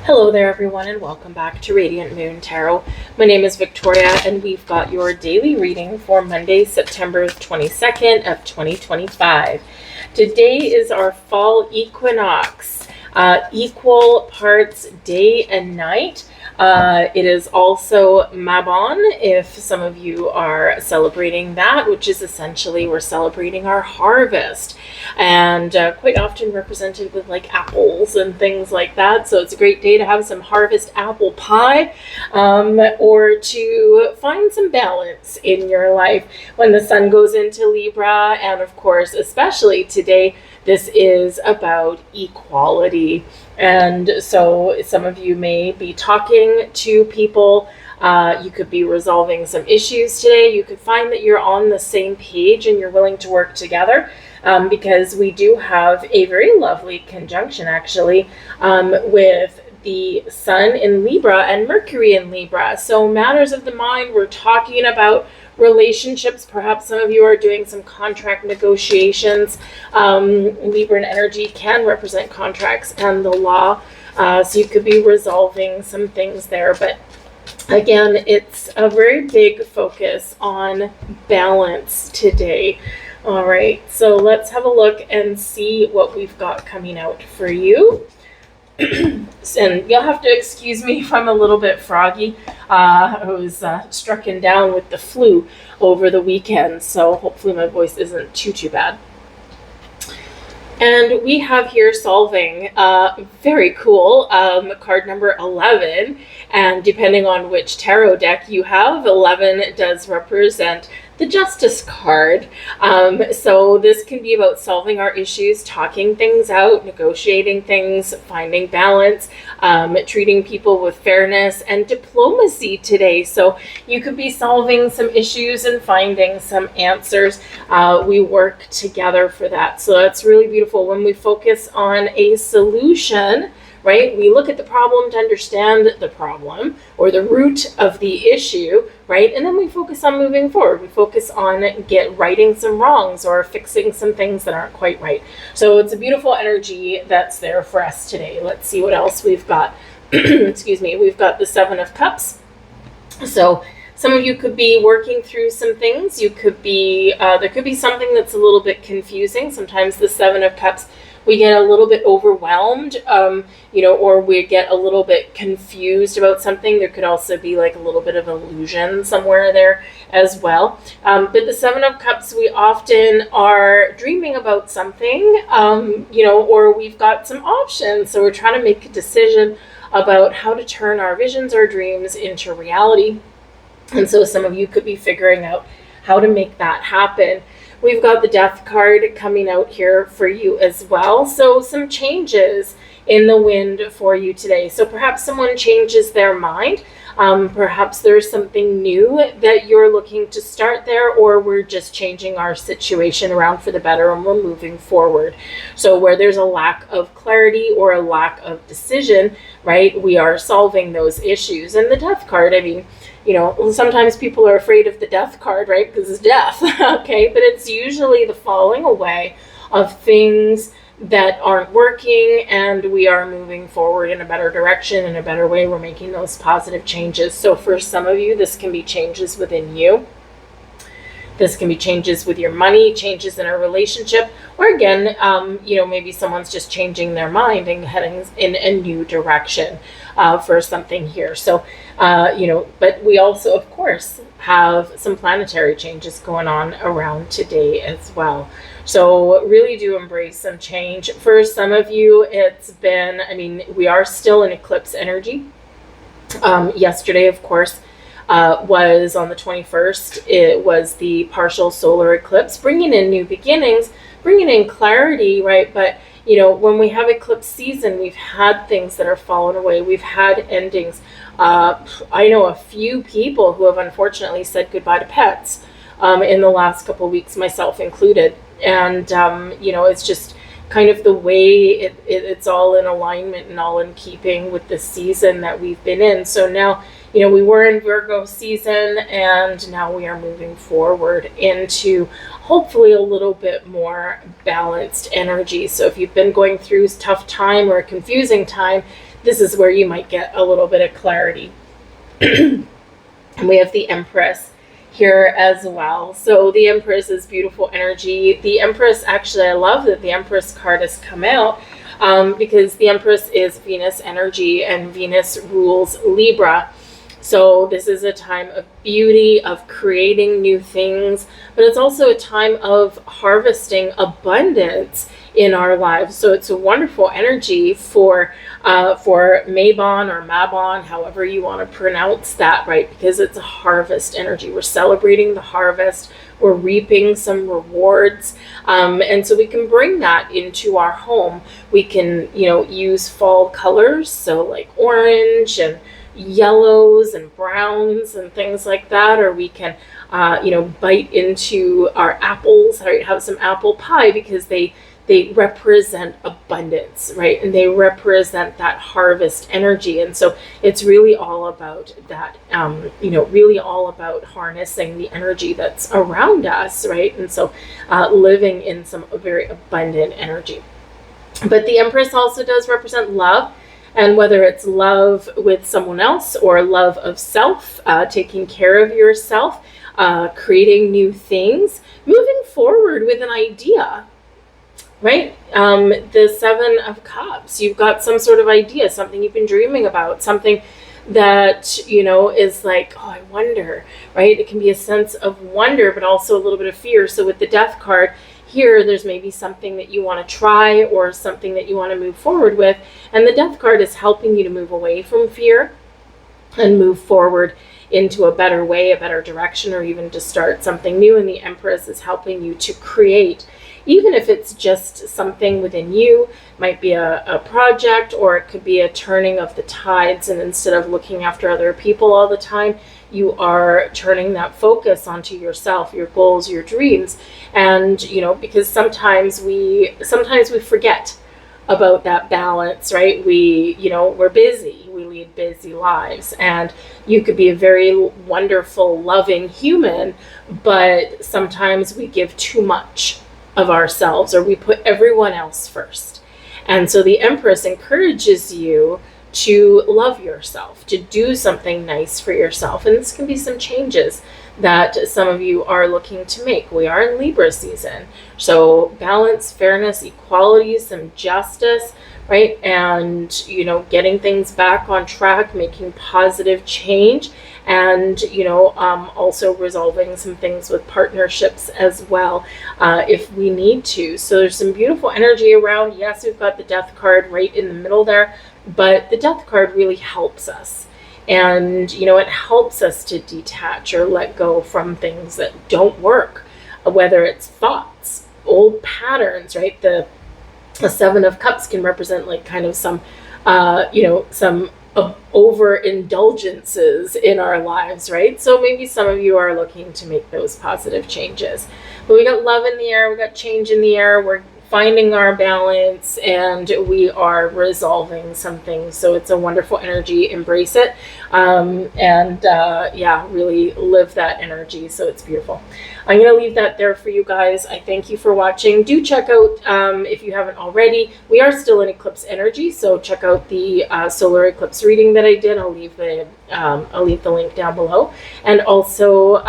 Hello there everyone and welcome back to Radiant Moon Tarot. My name is Victoria and we've got your daily reading for Monday, September 22nd of 2025. Today is our fall equinox, equal parts day and night. It is also Mabon, if some of you are celebrating that, which is essentially we're celebrating our harvest, and quite often represented with like apples and things like that. So it's a great day to have some harvest apple pie, or to find some balance in your life when the sun goes into Libra. And of course, especially today, this is about equality. And so some of you may be talking to people. You could be resolving some issues today. You could find that you're on the same page and you're willing to work together, because we do have a very lovely conjunction actually with the Sun in Libra and Mercury in Libra. So matters of the mind, we're talking about relationships. Perhaps some of you are doing some contract negotiations. Libran energy can represent contracts and the law. So you could be resolving some things there. But again, it's a very big focus on balance today. All right, so let's have a look and see what we've got coming out for you. And you'll have to excuse me if I'm a little bit froggy. I was stricken down with the flu over the weekend, so hopefully my voice isn't too bad. And we have here solving, very cool, card number 11. And depending on which tarot deck you have, 11 does represent the Justice card. So this can be about solving our issues, talking things out, negotiating things, finding balance, treating people with fairness and diplomacy today. So you could be solving some issues and finding some answers. We work together for that. So that's really beautiful when we focus on a solution. Right? We look at the problem to understand the problem or the root of the issue, right? And then we focus on moving forward. We focus on righting some wrongs or fixing some things that aren't quite right. So it's a beautiful energy that's there for us today. Let's see what else we've got. Excuse me. We've got the Seven of Cups. So some of you could be working through some things. You could be, there could be something that's a little bit confusing. Sometimes the Seven of Cups, we get a little bit overwhelmed, or we get a little bit confused about something. There could also be like a little bit of illusion somewhere there as well. But the Seven of Cups, we often are dreaming about something, or we've got some options. So we're trying to make a decision about how to turn our visions or dreams into reality. And so some of you could be figuring out how to make that happen. We've got the Death card coming out here for you as well. So some changes in the wind for you today. So perhaps someone changes their mind. Perhaps there's something new that you're looking to start there, or we're just changing our situation around for the better and we're moving forward. So where there's a lack of clarity or a lack of decision, right, we are solving those issues. And the Death card, I mean, sometimes people are afraid of the Death card, right? Because it's death, okay? But it's usually the falling away of things that aren't working, and we are moving forward in a better direction, in a better way. We're making those positive changes. So for some of you, this can be changes within you. This can be changes with your money, changes in a relationship, or again, maybe someone's just changing their mind and heading in a new direction for something here. So, but we also, of course, have some planetary changes going on around today as well. So really do embrace some change. For some of you, it's been, we are still in eclipse energy. Yesterday, of course, was on the 21st. It was the partial solar eclipse, bringing in new beginnings, bringing in clarity, right? But, when we have eclipse season, we've had things that are fallen away. We've had endings. I know a few people who have unfortunately said goodbye to pets in the last couple of weeks, myself included. And, it's just kind of the way it's all in alignment and all in keeping with the season that we've been in. So now, you know, we were in Virgo season, and now we are moving forward into hopefully a little bit more balanced energy. So if you've been going through a tough time or a confusing time, this is where you might get a little bit of clarity. And we have the Empress here as well. So the Empress is beautiful energy. The Empress, actually, I love that the Empress card has come out, because the Empress is Venus energy, and Venus rules Libra. So this is a time of beauty, of creating new things, but it's also a time of harvesting abundance in our lives. So it's a wonderful energy for Mabon or Mabon, however you want to pronounce that, right? Because it's a harvest energy. We're celebrating the harvest. We're reaping some rewards. And so we can bring that into our home. We can, you know, use fall colors. So like orange and yellows and browns and things like that, or we can you know, bite into our apples, right? Have some apple pie, because they represent abundance, right? And they represent that harvest energy. And so it's really all about that, you know, really all about harnessing the energy that's around us, right? And so living in some very abundant energy. But the Empress also does represent love. And whether it's love with someone else or love of self, taking care of yourself, creating new things, moving forward with an idea, right? The Seven of Cups, you've got some sort of idea, something you've been dreaming about, something that, you know, is like, oh, I wonder, right? It can be a sense of wonder, but also a little bit of fear. So with the Death card, here, there's maybe something that you want to try or something that you want to move forward with. And the Death card is helping you to move away from fear and move forward into a better way, a better direction, or even to start something new. And the Empress is helping you to create, even if it's just something within you. Might be a project, or it could be a turning of the tides. And instead of looking after other people all the time, you are turning that focus onto yourself, your goals, your dreams. And, you know, because sometimes we forget about that balance, right? We're busy, we lead busy lives, and you could be a very wonderful, loving human, but sometimes we give too much of ourselves, or we put everyone else first. And so the Empress encourages you to love yourself, to do something nice for yourself. And this can be some changes that some of you are looking to make. We are in Libra season. So balance, fairness, equality, some justice, right? And, you know, getting things back on track, making positive change, and, you know, also resolving some things with partnerships as well, if we need to. So there's some beautiful energy around. Yes, we've got the Death card right in the middle there, but the Death card really helps us. And, you know, it helps us to detach or let go from things that don't work, whether it's thoughts, old patterns, right? The Seven of Cups can represent like kind of some, you know, some overindulgences in our lives, right? So maybe some of you are looking to make those positive changes. But we got love in the air, we got change in the air, we're finding our balance, and we are resolving some things. So it's a wonderful energy. Embrace it, yeah, really live that energy. So it's beautiful. I'm going to leave that there for you guys. I thank you for watching. Do check out, if you haven't already, we are still in eclipse energy, so check out the solar eclipse reading that I did. I'll leave the link down below. And also,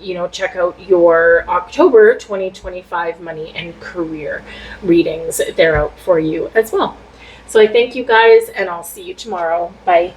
you know, check out your October 2025 money and career readings. They're out for you as well. So I thank you guys, and I'll see you tomorrow. Bye.